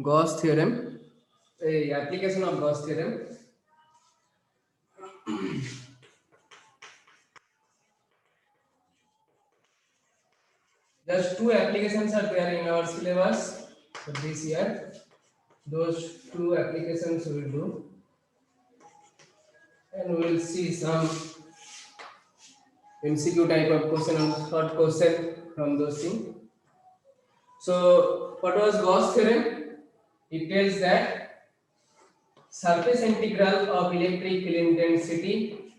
Gauss theorem, a application of Gauss theorem. Just two applications are there in our syllabus for this year. Those two applications we will do, and we will see some MCQ type of question and short question from those things. So, what was Gauss theorem? It tells that surface integral of electric field intensity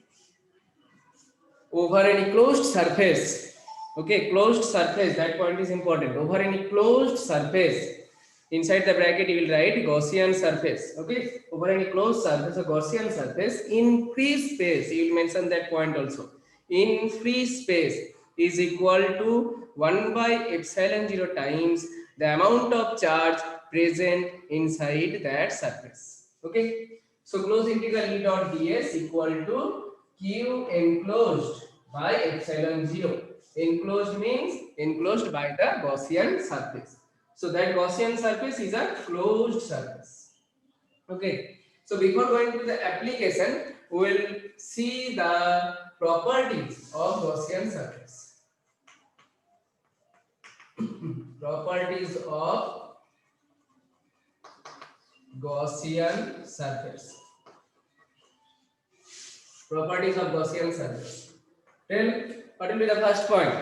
over any closed surface. Okay, closed surface, that point is important. Over any closed surface, inside the bracket you will write Gaussian surface. Okay, over any closed surface, a Gaussian surface in free space, you will mention that point also. In free space is equal to 1 by epsilon 0 times the amount of charge present inside that surface. Okay, so closed integral E dot ds equal to Q enclosed by epsilon 0. Enclosed means enclosed by the Gaussian surface. So that Gaussian surface is a closed surface. Okay. So before going to the application, we will see the properties of Gaussian surface. Properties of Gaussian surface. Properties of Gaussian surface. Then what will be the first point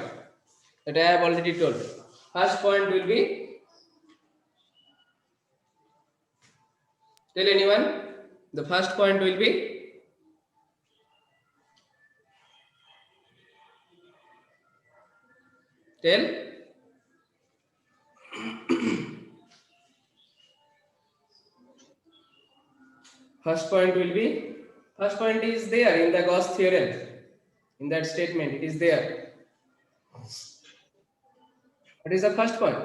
that I have already told? First point will be, tell anyone, the first point will be, tell. First point will be, first point is there in the Gauss theorem. In that statement, it is there. What is the first point?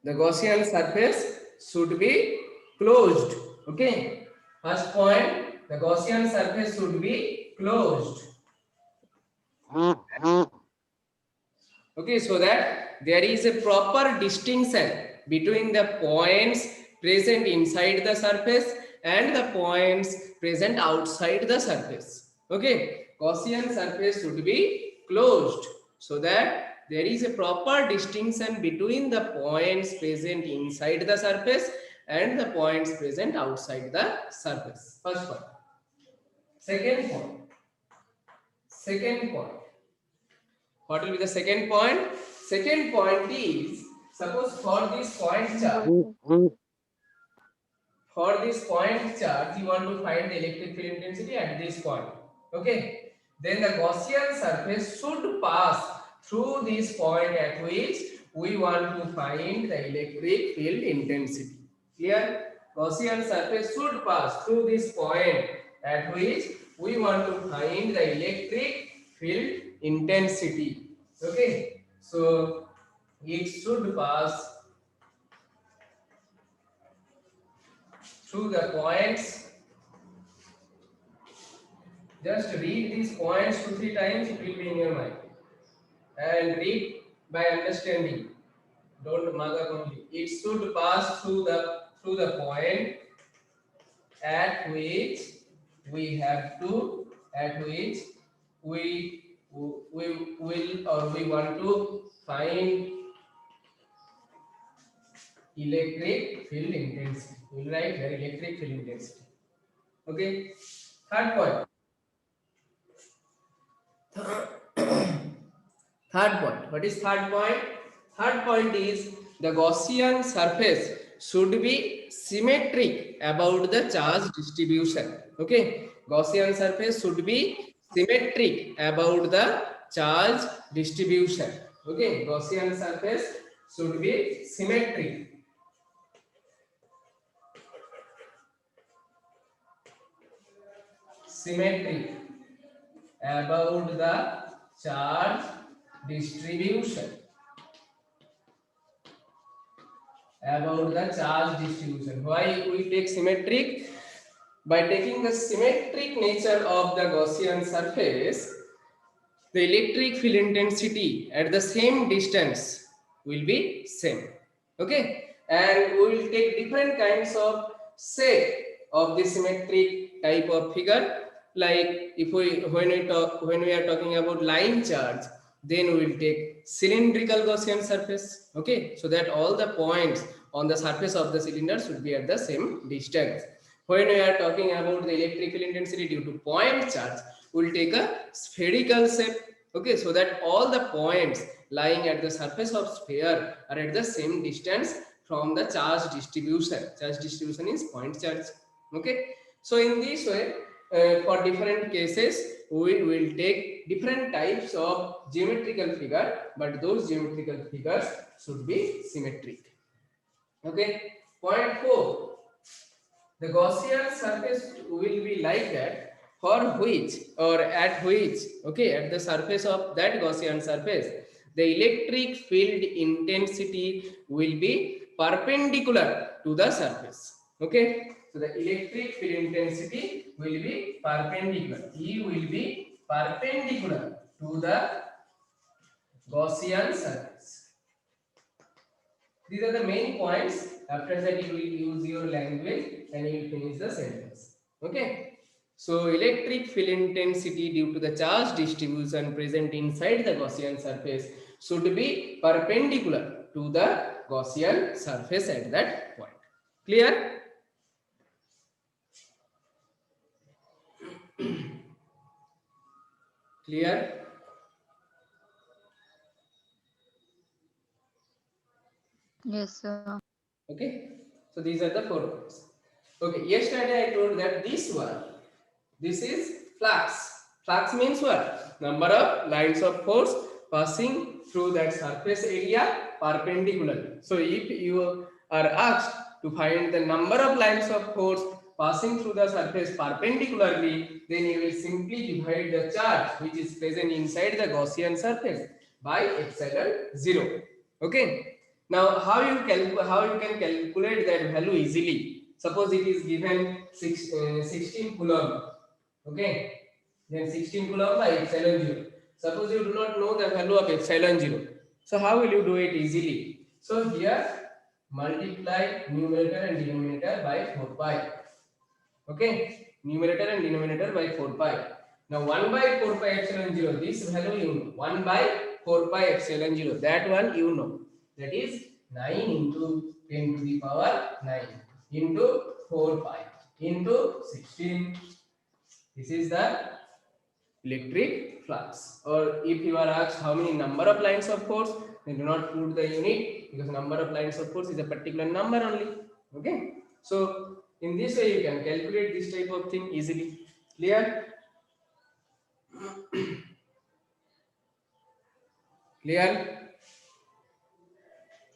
The Gaussian surface should be closed. Okay. First point, the Gaussian surface should be closed. Okay, so that there is a proper distinction between the points present inside the surface and the points present outside the surface. Okay, Gaussian surface should be closed so that there is a proper distinction between the points present inside the surface and the points present outside the surface. First point. Second point. Second point. What will be the second point? Second point is, suppose for this point charge, you want to find the electric field intensity at this point. Okay, then the Gaussian surface should pass through this point at which we want to find the electric field intensity. Clear? Gaussian surface should pass through this point at which we want to find the electric field intensity. Okay, so it should pass through the points. Just read these points 2-3 times, it will be in your mind, and read by understanding. Don't mug up only. It should pass through the point at which we have to, at which we will, or we want to find electric field intensity. We will write here electric field intensity. Okay. Third point. Third point. What is third point? Third point is the Gaussian surface should be symmetric about the charge distribution. Okay. Gaussian surface should be symmetric about the charge distribution. Okay. Gaussian surface should be symmetric. Symmetric about the charge distribution. About the charge distribution. Why we take symmetric? By taking the symmetric nature of the Gaussian surface, the electric field intensity at the same distance will be same. Okay, and we will take different kinds of shape of the symmetric type of figure. Like if we when we are talking about line charge, then we will take cylindrical Gaussian surface. Okay, so that all the points on the surface of the cylinder should be at the same distance. When we are talking about the electric field intensity due to point charge, we will take a spherical shape. Okay, so that all the points lying at the surface of sphere are at the same distance from the charge distribution. Charge distribution is point charge. Okay, so in this way, for different cases, we will take different types of geometrical figure, but those geometrical figures should be symmetric. Okay, point 4. The Gaussian surface will be like that for which or at which, okay, at the surface of that Gaussian surface, the electric field intensity will be perpendicular to the surface. Okay, so the electric field intensity will be perpendicular. E will be perpendicular to the Gaussian surface. These are the main points. After that, you will use your language and you will finish the sentence. Okay. So, electric field intensity due to the charge distribution present inside the Gaussian surface should be perpendicular to the Gaussian surface at that point. Clear? Clear? Yes, sir. Okay. So, these are the 4 points. Okay. Yesterday, I told that this one. This is flux. Flux means what? Number of lines of force passing through that surface area perpendicularly. So if you are asked to find the number of lines of force passing through the surface perpendicularly, then you will simply divide the charge which is present inside the Gaussian surface by epsilon 0. Okay. Now how you can calculate that value easily? Suppose it is given 16 coulomb. Okay, then 16 coulomb by epsilon 0. Suppose you do not know the value of epsilon 0. So how will you do it easily? So here multiply numerator and denominator by 4 pi. Okay, numerator and denominator by 4 pi. Now 1 by 4 pi epsilon 0, this value you know. 1 by 4 pi epsilon 0, that one you know. That is 9 into 10 to the power 9 into 4 pi into 16. This is the electric flux. Or if you are asked how many number of lines of force, then do not put the unit because number of lines of force is a particular number only. Okay. So in this way you can calculate this type of thing easily. Clear? Clear?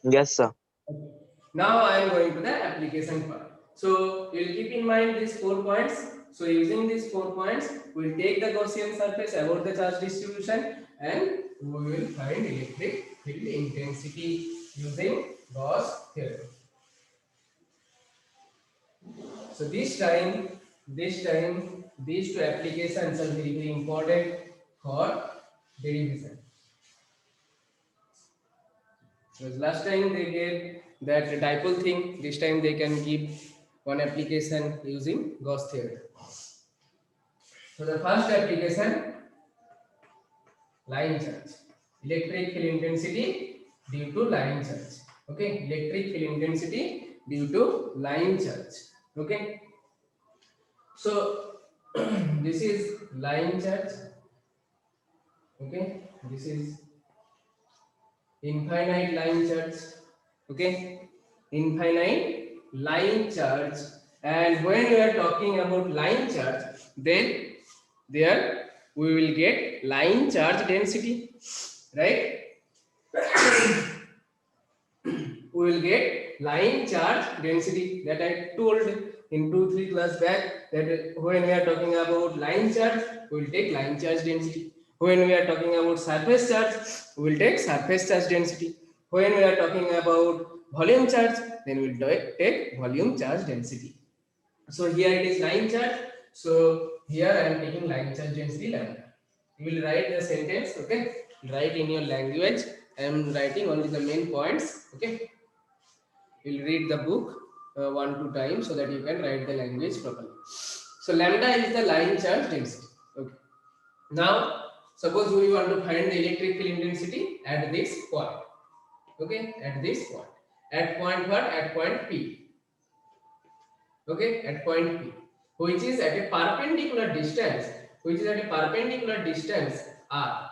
Yes, sir. Okay. Now I am going to the application part. So you will keep in mind these 4 points. So using these 4 points, we will take the Gaussian surface about the charge distribution and we will find electric field intensity using Gauss theorem. So this time, these 2 applications are very, very important for derivation. Because last time they gave that dipole thing, this time they can give one application using Gauss theorem. So the first application, line charge, electric field intensity due to line charge. Okay, electric field intensity due to line charge. Okay, so this is line charge. Okay, this is infinite line charge. Okay, infinite line charge. And when we are talking about line charge, then there we will get line charge density, right? We will get line charge density that I told in 2-3 class back, that when we are talking about line charge, we will take line charge density. When we are talking about surface charge, we will take surface charge density. When we are talking about volume charge, then we will take volume charge density. So here it is line charge. So here I am taking line charge density lambda. You will write the sentence, okay? Write in your language. I am writing only the main points, okay? You'll read the book 1-2 times so that you can write the language properly. So lambda is the line charge density. Okay. Now suppose we want to find the electric field intensity at this point. Okay, at this point. At point what? At point P. Okay, at point P, which is at a perpendicular distance, R.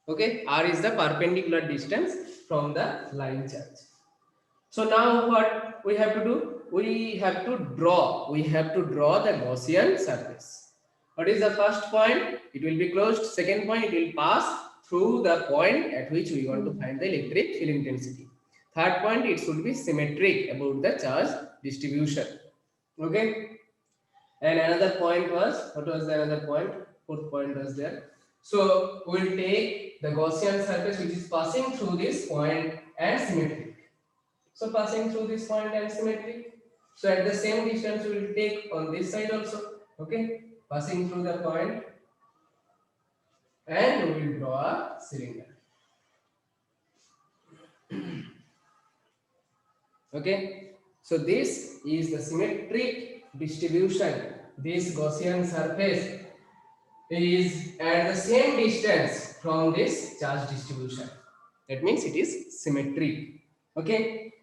Okay, R is the perpendicular distance from the line charge. So now what we have to do? We have to draw the Gaussian surface. What is the first point? It will be closed. Second point, it will pass through the point at which we want to find the electric field intensity. Third point, it should be symmetric about the charge distribution. Okay. And another point was, what was the another point? Fourth point was there. So we will take the Gaussian surface which is passing through this point and symmetric. So passing through this point and symmetric. So at the same distance we will take on this side also. Okay. Passing through the point and we will draw a cylinder. Okay. So this is the symmetric distribution. This Gaussian surface is at the same distance from this charge distribution. That means it is symmetric. Okay.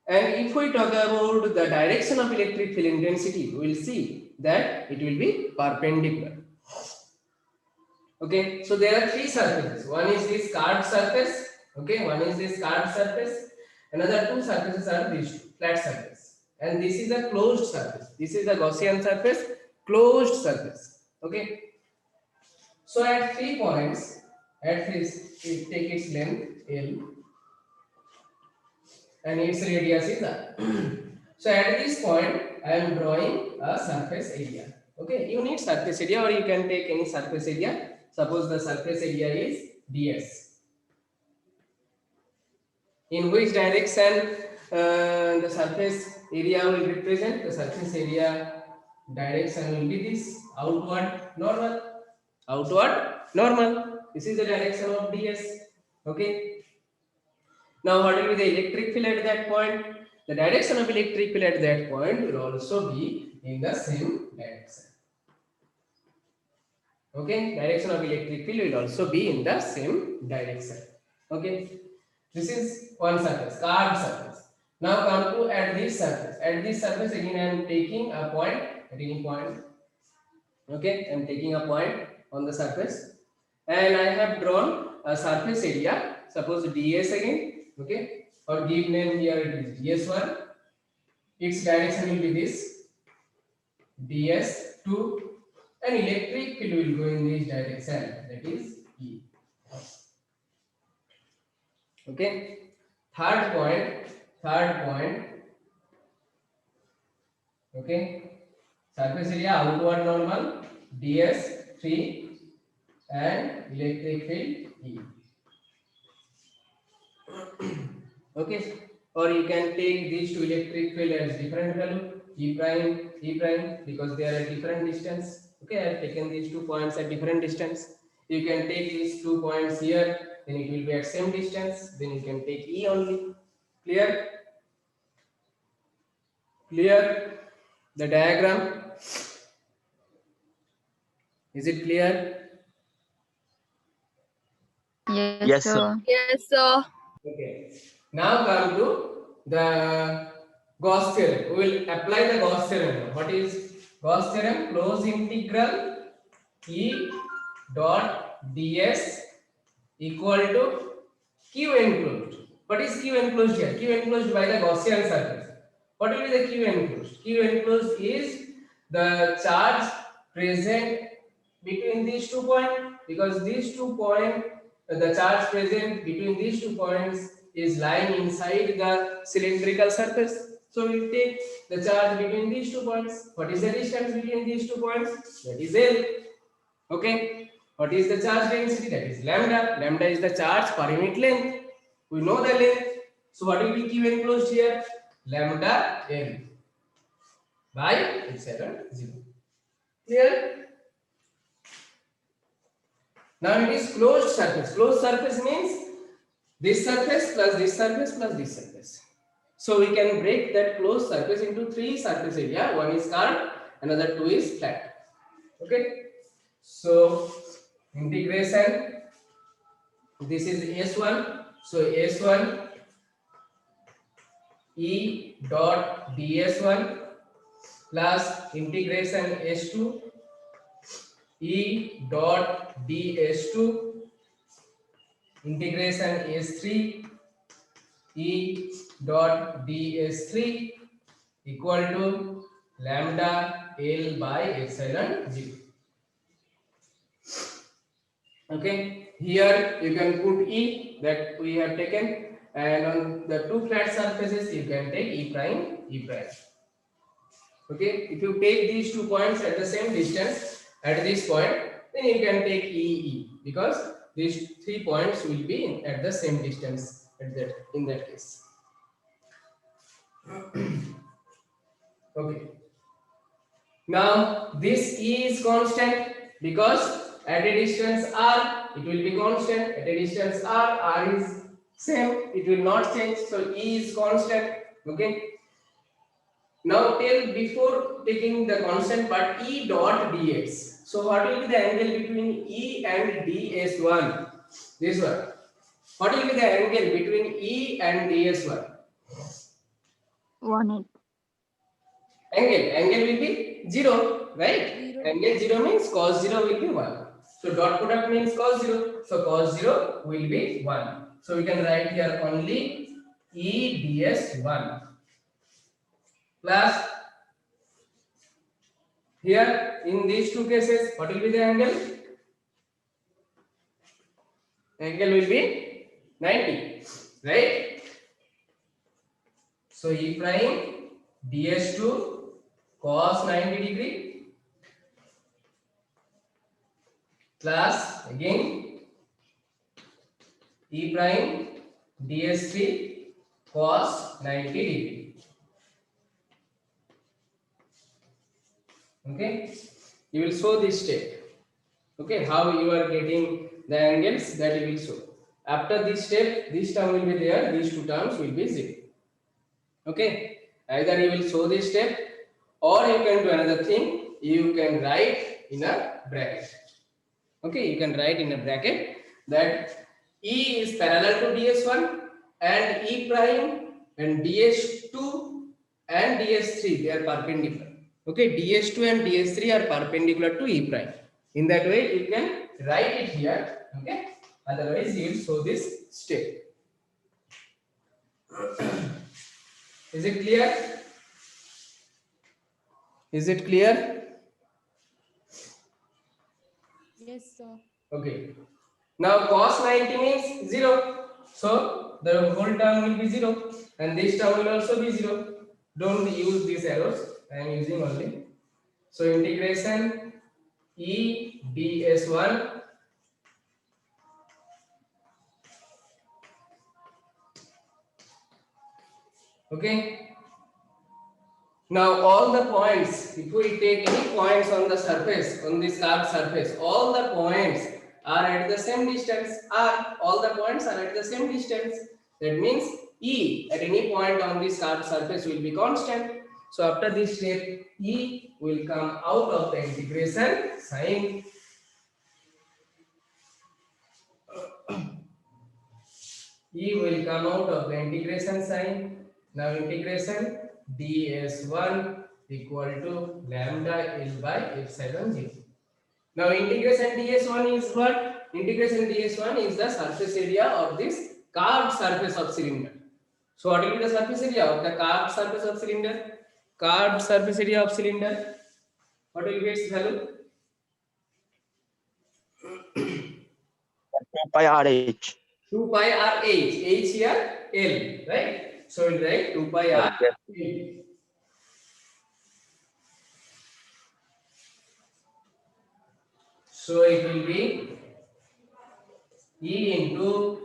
And if we talk about the direction of electric field intensity, we will see that it will be perpendicular. Okay. So there are three surfaces. One is this curved surface. Okay. One is this curved surface. Another two surfaces are these two, flat surface. And this is a closed surface. This is a Gaussian surface, closed surface. Okay. So at 3 points, at this, it take its length L and its radius is R. So at this point, I am drawing a surface area. Okay, you need surface area or you can take any surface area. Suppose the surface area is ds. In which direction the surface area will represent? The surface area direction will be this, outward normal. Outward normal. This is the direction of ds. Okay. Now what will be the electric field at that point? The direction of electric field at that point will also be in the same direction. Okay. Direction of electric field will also be in the same direction. Okay. This is one surface, curved surface. Now come to at this surface. At this surface again I am taking a point at any point. Okay, I am taking a point on the surface and I have drawn a surface area. Suppose ds again. Okay, or give name here it is ds1. Its direction will be this ds2 and electric field will go in this direction, that is E. Okay. Third point. Okay. Surface area outward normal ds3 and electric field E. Okay. Or you can take these two electric field as different value E prime because they are at different distance. Okay, I have taken these 2 points at different distance. You can take these 2 points here, then it will be at same distance. Then you can take E only. Clear? Clear? The diagram. Is it clear? Yes, sir. Yes, sir. Okay. Now come to the Gauss theorem. We will apply the Gauss theorem. What is Gauss theorem? Close integral E dot ds equal to Q enclosed. What is Q enclosed here? Q enclosed by the Gaussian surface. What will be the Q enclosed? Q enclosed is the charge present between these 2 points, because these 2 points, the charge present between these 2 points is lying inside the cylindrical surface. So we will take the charge between these 2 points. What is the distance between these 2 points? That is L. Okay. What is the charge density? That is lambda. Lambda is the charge per unit length. We know the length. So what will be Q enclosed here? Lambda L by epsilon 0. Clear? Now it is closed surface. Closed surface means this surface plus this surface plus this surface. So we can break that closed surface into three surface area. One is curved, another two is flat. Okay. So integration. This is S1. So S1 E dot ds1 plus integration S2 E dot ds2 integration S3 E dot ds3 equal to lambda L by epsilon 0. Okay, here you can put E that we have taken, and on the two flat surfaces you can take E prime, E prime. Okay, if you take these 2 points at the same distance at this point, then you can take E because these 3 points will be at the same distance at that in that case. Okay. Now this E is constant because at a distance R it will be constant. At a distance R is same. It will not change. So E is constant. Okay. Now tell before taking the constant part E dot dx. So what will be the angle between E and ds1? This one. What will be the angle between E and ds1? 180. Angle will be 0, right? 0. Angle 0 means cos 0 will be 1. So dot product means cos 0. So cos 0 will be 1. So we can write here only E ds1 plus here in these two cases, what will be the angle? Angle will be 90, right? So E prime ds2 cos 90 degree plus again E prime ds3 cos 90 degree. Okay, you will show this step. Okay, how you are getting the angles, that you will show. After this step, this term will be there, these two terms will be 0. Okay, either you will show this step or you can do another thing, you can write in a bracket. Okay, you can write in a bracket that E is parallel to ds1 and E prime and ds2 and ds3, they are perpendicular. Okay, ds2 and ds3 are perpendicular to E prime. In that way you can write it here. Okay, otherwise you will show this step. Is it clear? Is it clear? Yes, sir. Okay. Now cos 90 means 0. So the whole term will be 0 and this term will also be 0. Don't use these arrows. I am using only. So integration E ds1 okay. Now all the points, if we take any points on the surface, on this curved surface, all the points are at the same distance. All the points are at the same distance. That means E at any point on this curved surface will be constant. So after this step, E will come out of the integration sign. E will come out of the integration sign. Now integration ds1 equal to lambda L by epsilon 0. Now integration ds1 is what? Integration ds1 is the surface area of this curved surface of cylinder. So what will be the surface area of the curved surface of cylinder? Curved surface area of cylinder. What will be its value? 2 pi RH. 2 pi r h. H here L, right? So we'll write 2 pi r Yes. L. So it will be E into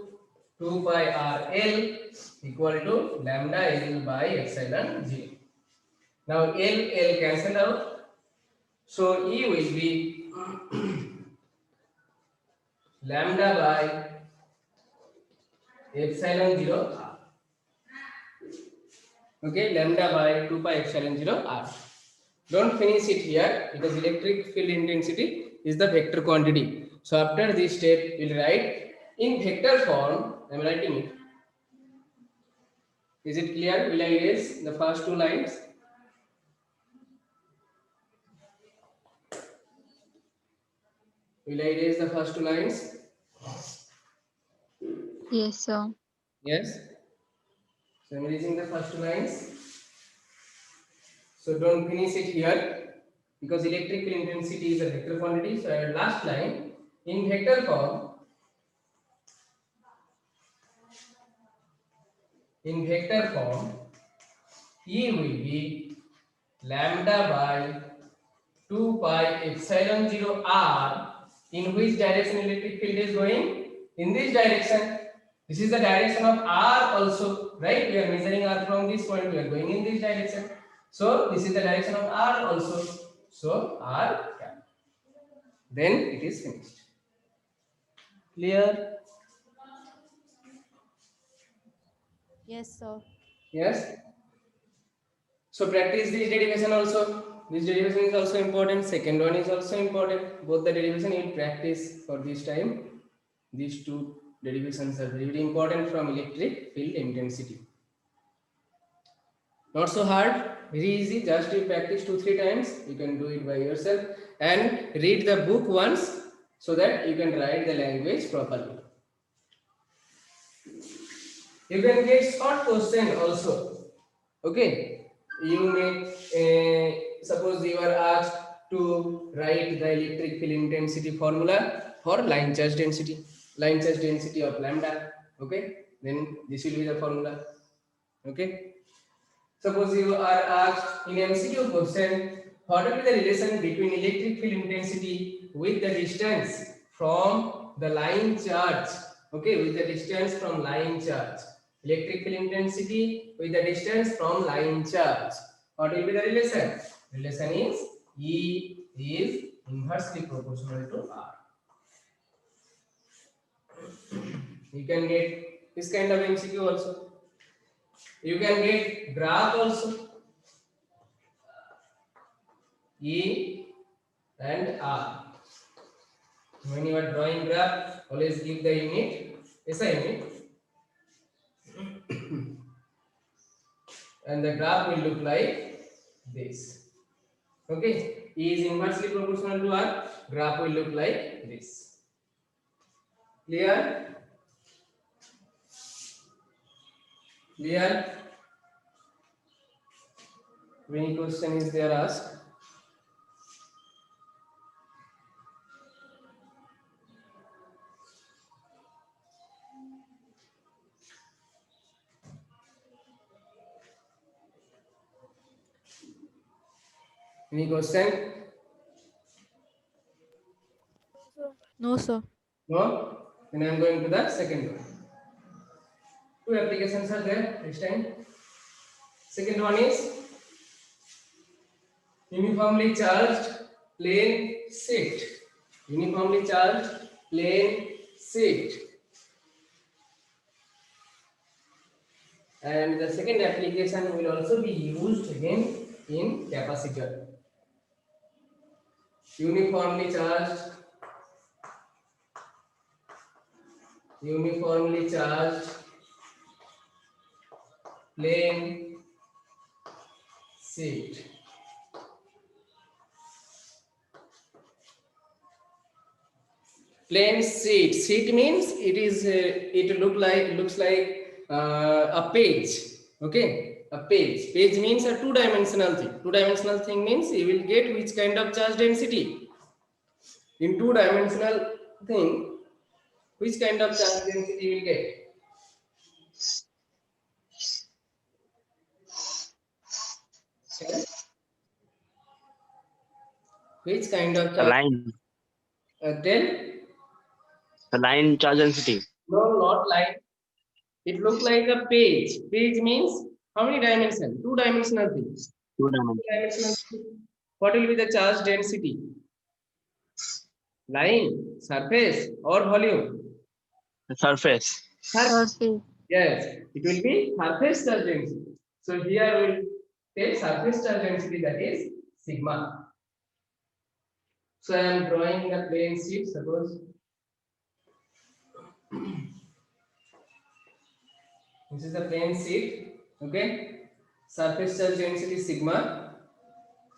2 pi r L equal to lambda L by epsilon 0. Now L cancel out. So E will be lambda by epsilon 0 r. Okay, lambda by 2 pi epsilon 0 r. Don't finish it here because electric field intensity is the vector quantity. So after this step, we'll write in vector form. I'm writing it. Is it clear? Will I erase the first two lines? Will I erase the first two lines? Yes, sir. Yes. So I'm erasing the first two lines. So don't finish it here because electric field intensity is a vector quantity. So I add last line in vector form. In vector form, E will be lambda by 2 pi epsilon 0 r. In which direction electric field is going? In this direction. This is the direction of r also, right? We are measuring r from this point. We are going in this direction. So this is the direction of r also. So r cap. Then it is finished. Clear? Yes, sir. Yes. So practice this derivation also. This derivation is also important. Second one is also important. Both the derivation you will practice for this time. These two derivations are very important from electric field intensity. Not so hard, very easy. Just you practice 2-3 times. You can do it by yourself and read the book once so that you can write the language properly. You can get short question also. Okay, you may suppose you are asked to write the electric field intensity formula for line charge density of lambda. Okay, then this will be the formula. Okay, suppose you are asked in MCQ question, what will be the relation between electric field intensity with the distance from the line charge? Okay, with the distance from line charge. Electric field intensity with the distance from line charge. What will be the relation? Relation is E is inversely proportional to R. You can get this kind of MCQ also. You can get graph also. E and R. When you are drawing graph, always give the unit, SI unit. And the graph will look like this. Okay, E is inversely proportional to R, graph will look like this. Clear? Clear? Any question is there asked? Any question? No, sir. No? Then I am going to the second one. Two applications are there this time. Second one is uniformly charged plane sheet. Uniformly charged plane sheet. And the second application will also be used again in capacitor. Uniformly charged plane sheet. Plane sheet. Sheet means it is it looks like a page. Okay, a page. Page means a two-dimensional thing. Two-dimensional thing means you will get which kind of charge density. In two-dimensional thing, which kind of charge density you will get? Which kind of The charge? line, Tell? the line charge density. No, not line. It looks like a page. Page means how many dimensions? Two-dimensional things. Two dimension. Two-dimensional thing. What will be the charge density? Line, surface, or volume? The surface. Surface. Yes, it will be surface charge density. So here we will take surface charge density, that is sigma. So I am drawing the plane sheet. Suppose this is the plane sheet. Okay, surface charge density sigma,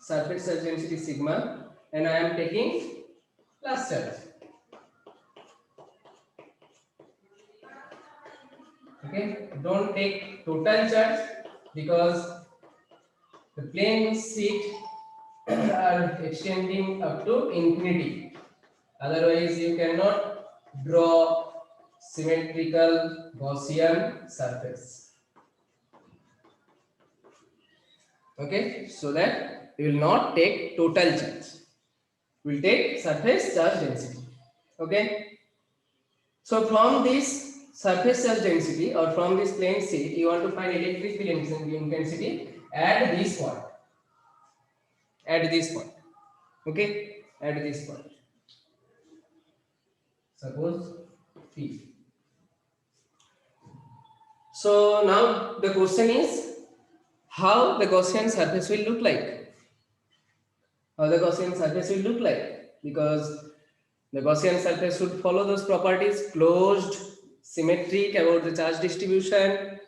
surface charge density sigma, and I am taking plus charge. Okay, don't take total charge because the plane sheet are extending up to infinity. Otherwise, you cannot draw symmetrical Gaussian surface. Okay, so that we will not take total charge. We will take surface charge density. Okay, so from this surface charge density or from this plane sheet, you want to find electric field intensity at this point. At this point. Okay, at this point. Suppose P. So now the question is how the Gaussian surface will look like. How the Gaussian surface will look like, because the Gaussian surface should follow those properties: closed, symmetric about the charge distribution,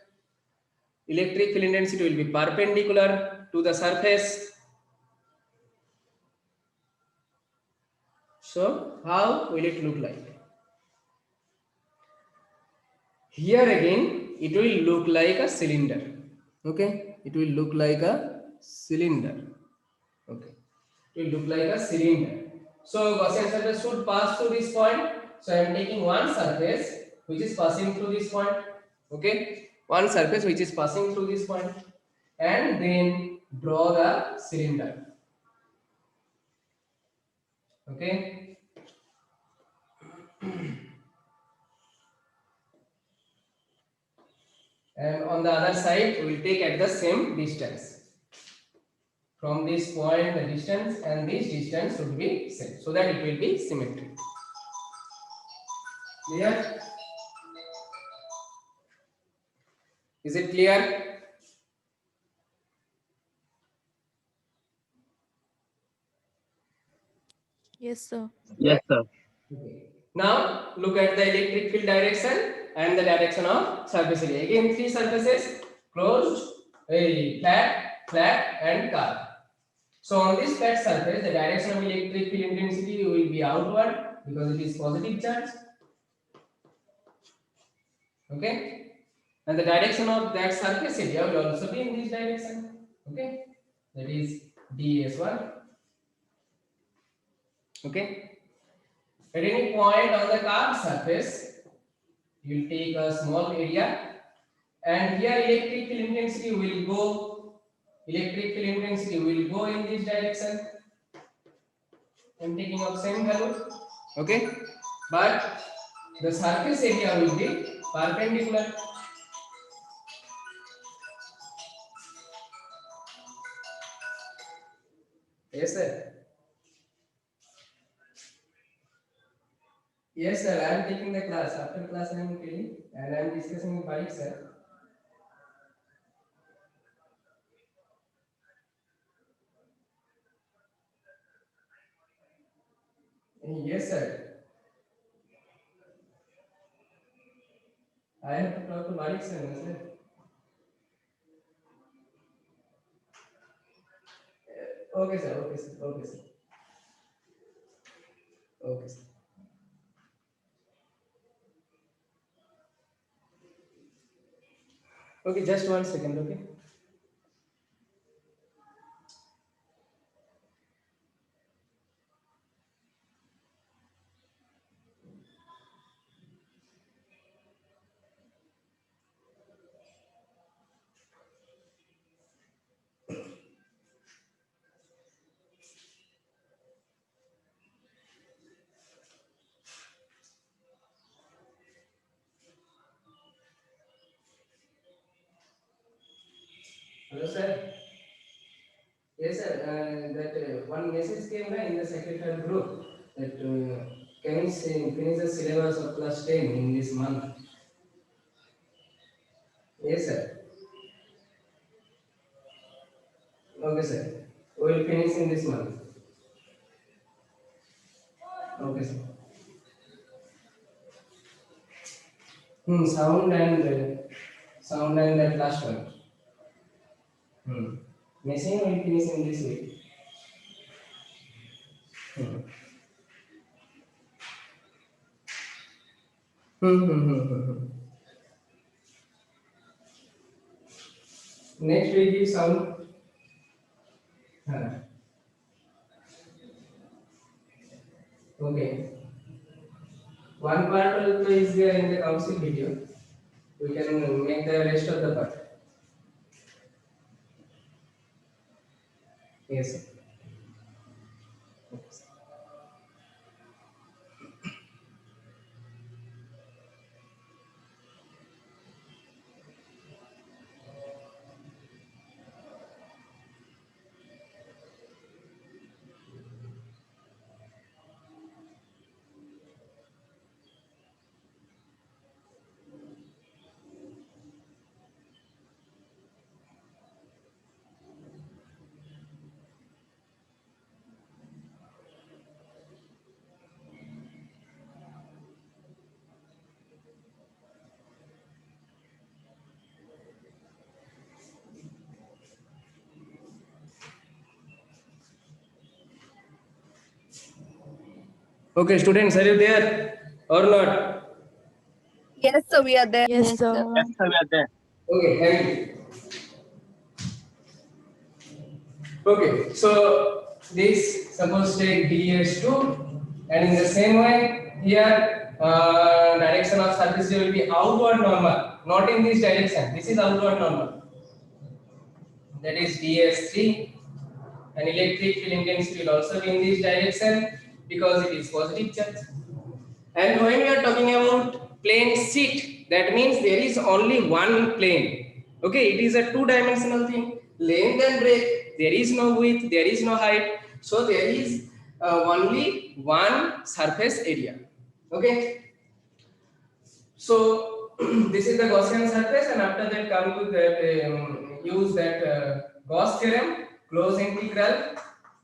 electric field intensity will be perpendicular to the surface. So how will it look like? Here again it will look like a cylinder. Okay, it will look like a cylinder. Okay, it will look like a cylinder. So Gaussian surface should pass through this point. So I am taking one surface which is passing through this point. Okay, one surface which is passing through this point, and then draw the cylinder. Okay. And on the other side, we will take at the same distance. From this point, the distance and this distance should be same, so that it will be symmetric. Clear? Is it clear? Yes, sir. Yes, sir. Okay. Now look at the electric field direction and the direction of surface area. Again, three surfaces: closed, flat, and curved. So on this flat surface, the direction of electric field intensity will be outward because it is positive charge. Okay, and the direction of that surface area will also be in this direction. Okay, that is ds1. Okay, at any point on the curved surface, you will take a small area, and here electric field intensity will go. Electric field intensity will go in this direction. I'm taking up same value. Okay, but the surface area will be perpendicular. Yes, sir. Yes, sir. I am taking the class. After class, I am telling, and I am discussing with Malik, sir. Yes, sir. I have to talk to Malik, sir. No, sir. Okay, sir. Okay, sir. Okay, sir. Okay, sir. Okay, just 1 second. Okay. Hello, sir. Yes, sir. That one message came in the secretarial group that can we finish the syllabus of class 10 in this month? Yes, sir. Okay, sir. We will finish in this month. Okay, sir. Sound and that last one. Machine will finish in this week. Hmm. Next we give sound. Huh. Okay. One part also is there in the council video. We can make the rest of the part. Yes, sir. Okay, students, are you there or not? Yes, so we are there. Yes, Yes, sir. sir. Yes, sir, we are there. Okay, thank you. Okay, so this suppose take ds2, and in the same way here direction of surface will be outward normal, not in this direction. This is outward normal. That is ds3, and electric field intensity will also be in this direction because it is positive charge. And when we are talking about plane sheet, that means there is only one plane. Okay, it is a two-dimensional thing. Length and breadth. There is no width. There is no height. So there is only one surface area. Okay. So this is the Gaussian surface, and after that come to that use that Gauss theorem, close integral,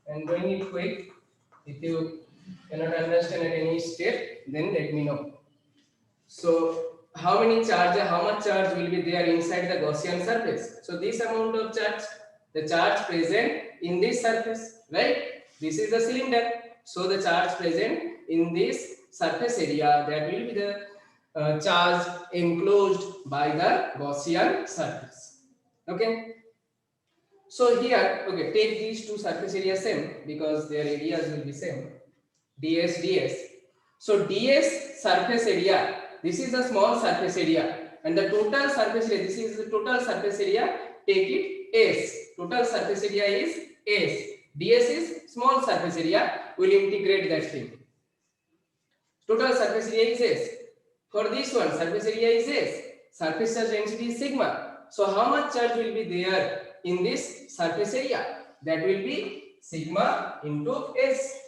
and doing it quick. If you cannot understand at any step, then let me know. So how much charge will be there inside the Gaussian surface? So this amount of charge, the charge present in this surface, right? This is the cylinder. So the charge present in this surface area, that will be the charge enclosed by the Gaussian surface. Okay. So here, okay, take these two surface areas same because their areas will be same. ds. So ds surface area, this is the small surface area, and the total surface area, this is the total surface area, take it S. Total surface area is S. ds is small surface area, we'll integrate that thing. Total surface area is S. For this one, surface area is S. Surface charge density is sigma. So how much charge will be there in this surface area? That will be sigma into S.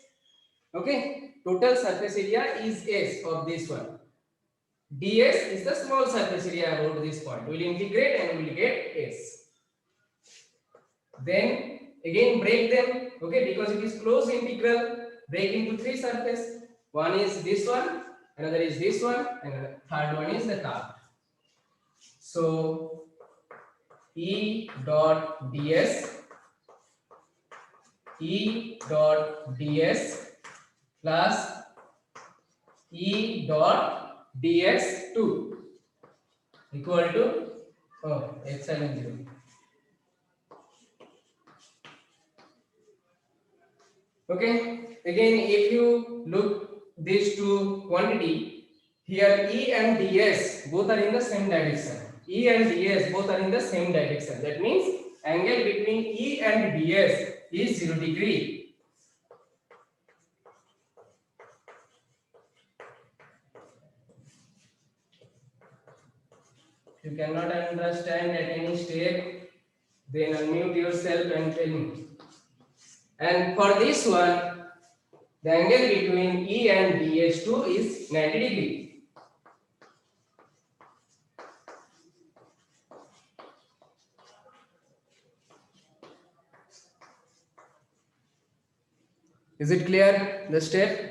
Okay, total surface area is S of this one. ds is the small surface area about this point. We will integrate and we will get S. Then again break them, okay, because it is closed integral. Break into three surfaces. One is this one, another is this one, and the third one is the curve. So E dot ds plus E dot ds2 equal to epsilon 0. Okay, again if you look these two quantity, here E and ds both are in the same direction. E and ds both are in the same direction. That means angle between E and ds is 0 degree. If you cannot understand at any step, then unmute yourself and tell me. And for this one, the angle between E and ds2 is 90 degree. Is it clear, the step?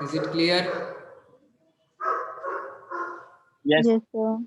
Is it clear? Yes. Yes, sir.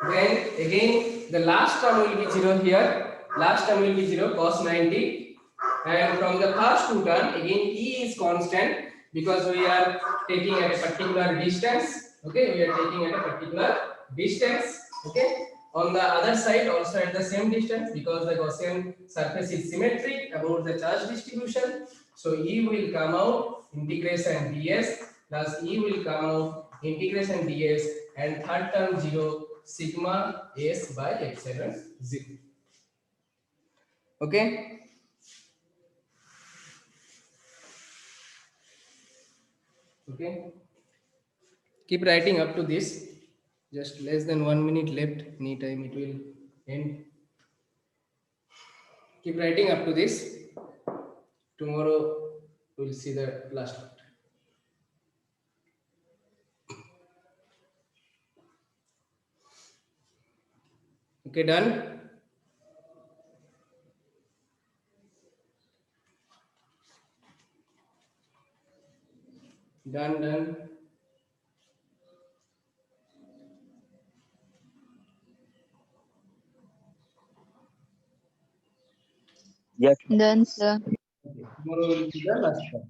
Then again the last term will be 0 here. Last term will be 0 cos 90. And from the first two term again E is constant because we are taking at a particular distance. Okay, we are taking at a particular distance. Okay. On the other side also at the same distance because the Gaussian surface is symmetric about the charge distribution. So E will come out integration ds plus E will come out integration ds and third term 0 sigma s by epsilon 0. Okay. Okay. Keep writing up to this. Just less than 1 minute left. Anytime it will end. Keep writing up to this. Tomorrow we'll see the last part. Okay, done. Done. Yes. Done, sir. Okay. Tomorrow we'll see the last part.